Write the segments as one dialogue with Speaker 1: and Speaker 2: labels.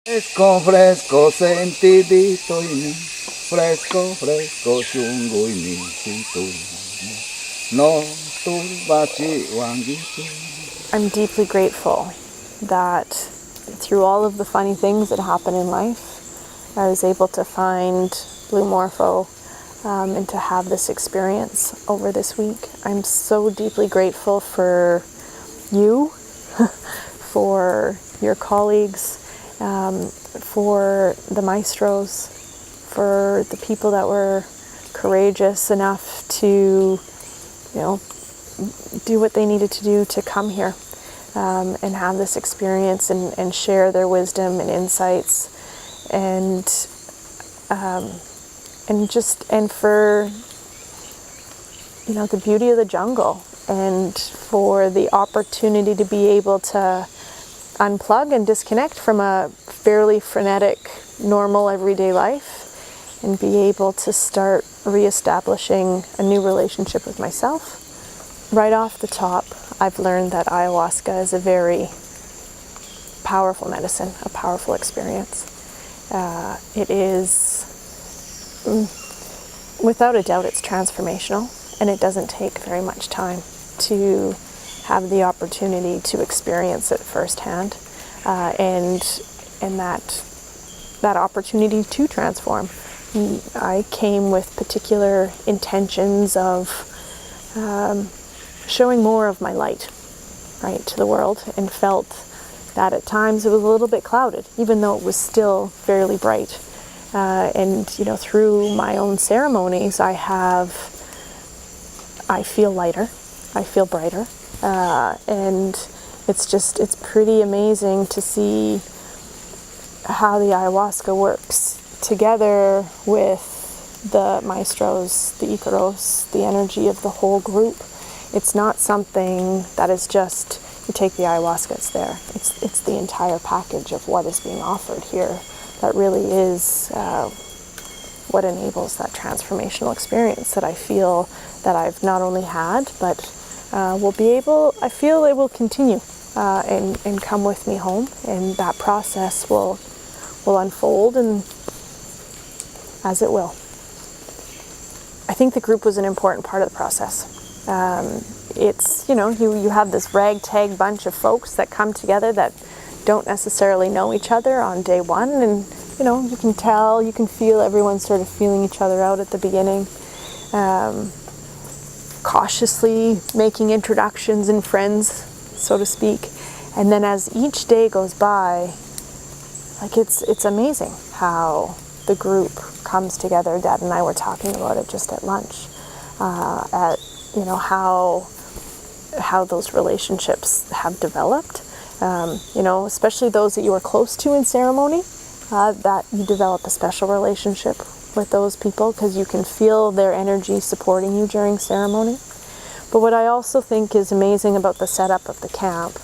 Speaker 1: Fresco, fresco, sentidito y mi, fresco, fresco, shungo y mi, sito, no turbachi wangito.
Speaker 2: I'm deeply grateful that through all of the funny things that happen in life, I was able to find Blue Morpho and to have this experience over this week. I'm so deeply grateful for you, for your colleagues, for the maestros, for the people that were courageous enough to, do what they needed to do to come here and have this experience and share their wisdom and insights and for the beauty of the jungle and for the opportunity to be able to unplug and disconnect from a fairly frenetic, normal, everyday life and be able to start reestablishing a new relationship with myself. Right off the top, I've learned that ayahuasca is a very powerful medicine, a powerful experience. It is, without a doubt, it's transformational, and it doesn't take very much time to have the opportunity to experience it firsthand, and that opportunity to transform. I came with particular intentions of showing more of my light, right, to the world, and felt that at times it was a little bit clouded, even though it was still fairly bright. Through my own ceremonies, I feel lighter, I feel brighter, and it's pretty amazing to see how the ayahuasca works together with the maestros, the Icaros, the energy of the whole group. It's not something that is just, you take the ayahuasca, it's there. It's the entire package of what is being offered here that really is what enables that transformational experience that I feel that I've not only had, but I feel it will continue and come with me home, and that process will unfold and as it will. I think the group was an important part of the process. It's, you have this ragtag bunch of folks that come together that don't necessarily know each other on day one, and you can tell, you can feel everyone sort of feeling each other out at the beginning, cautiously making introductions and friends, so to speak. And then as each day goes by, it's amazing how the group comes together. Dad and I were talking about it just at lunch, how those relationships have developed, especially those that you are close to in ceremony, that you develop a special relationship with those people because you can feel their energy supporting you during ceremony. But what I also think is amazing about the setup of the camp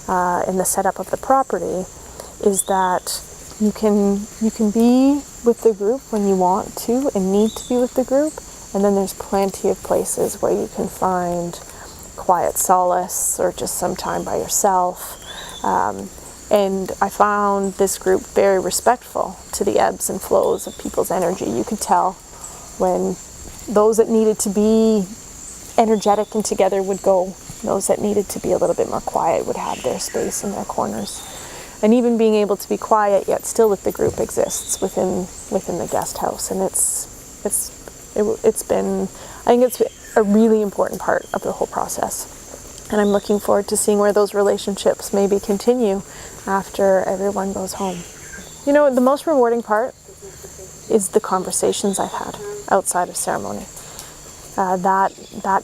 Speaker 2: and the setup of the property is that you can be with the group when you want to and need to be with the group, and then there's plenty of places where you can find quiet solace or just some time by yourself. And I found this group very respectful to the ebbs and flows of people's energy. You could tell when those that needed to be energetic and together would go. Those that needed to be a little bit more quiet would have their space in their corners. And even being able to be quiet yet still with the group exists within the guest house. And it's been, I think it's a really important part of the whole process. And I'm looking forward to seeing where those relationships maybe continue after everyone goes home. The most rewarding part is the conversations I've had outside of ceremony. That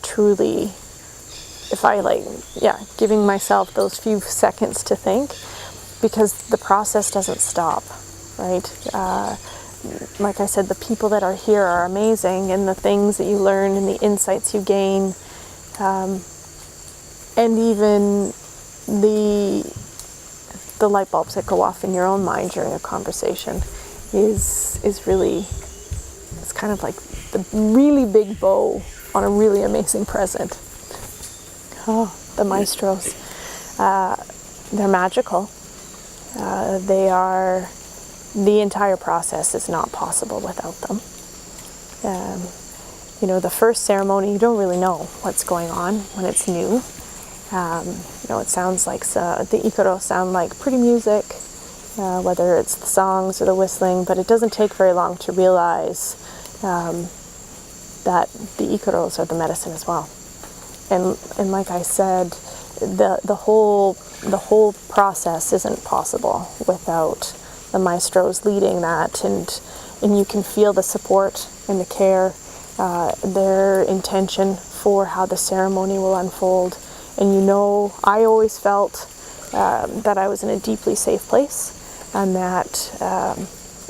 Speaker 2: truly, if I giving myself those few seconds to think, because the process doesn't stop, right? Like I said, the people that are here are amazing, and the things that you learn and the insights you gain, and even the light bulbs that go off in your own mind during a conversation is really, it's kind of like the really big bow on a really amazing present. Oh, the maestros. They're magical. They are the entire process is not possible without them. You know, the first ceremony, you don't really know what's going on when it's new. You know, it sounds like the Ikaros sound like pretty music, whether it's the songs or the whistling, but it doesn't take very long to realize that the Ikaros are the medicine as well. And like I said, the whole process isn't possible without the maestros leading that, and you can feel the support and the care, their intention for how the ceremony will unfold. And you know, I always felt that I was in a deeply safe place, and that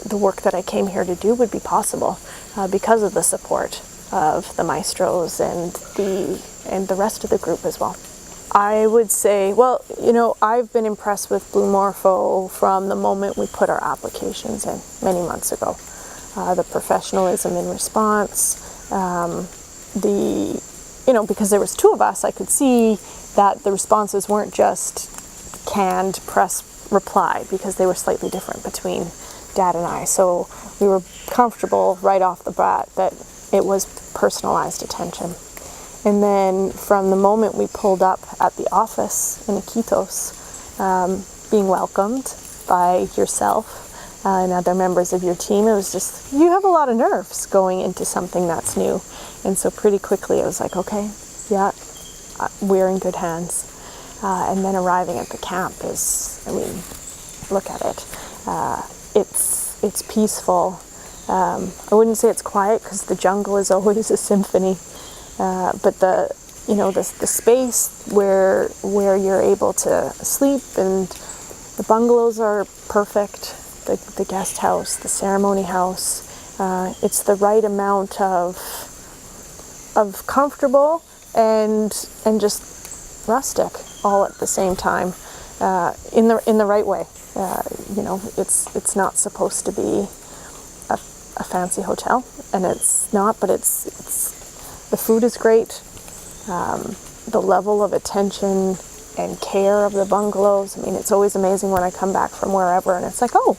Speaker 2: the work that I came here to do would be possible because of the support of the maestros and the rest of the group as well. I would say, well, you know, I've been impressed with Blue Morpho from the moment we put our applications in many months ago. The professionalism in response, you know, because there was two of us, I could see that the responses weren't just canned press reply, because they were slightly different between Dad and I. So we were comfortable right off the bat that it was personalized attention. And then from the moment we pulled up at the office in Iquitos, being welcomed by yourself and other members of your team, it was just, you have a lot of nerves going into something that's new. And so pretty quickly it was like, okay, yeah, we're in good hands. And then arriving at the camp is, I mean, look at it. It's peaceful. I wouldn't say it's quiet, because the jungle is always a symphony. But the space where you're able to sleep, and the bungalows are perfect. The guest house, the ceremony house, it's the right amount of comfortable and just rustic all at the same time, in the right way. You know, it's not supposed to be a fancy hotel, and it's not, but it's the food is great. The level of attention and care of the bungalows. I mean, it's always amazing when I come back from wherever and it's like, oh,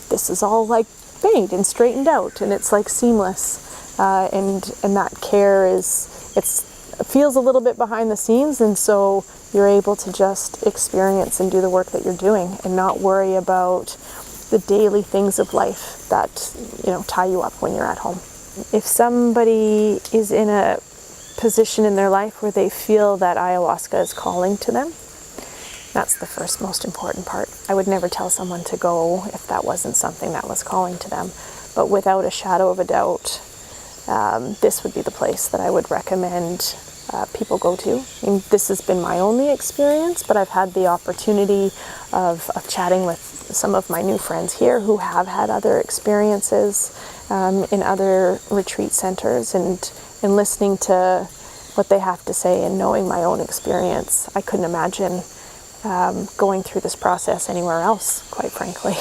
Speaker 2: this is all like made and straightened out, and it's like seamless. And that care it feels a little bit behind the scenes, and so you're able to just experience and do the work that you're doing and not worry about the daily things of life that, you know, tie you up when you're at home. If somebody is in a position in their life where they feel that ayahuasca is calling to them, that's the first most important part. I would never tell someone to go if that wasn't something that was calling to them. But without a shadow of a doubt, this would be the place that I would recommend people go to. I mean, this has been my only experience, but I've had the opportunity of chatting with some of my new friends here who have had other experiences in other retreat centers, and listening to what they have to say and knowing my own experience. I couldn't imagine going through this process anywhere else, quite frankly.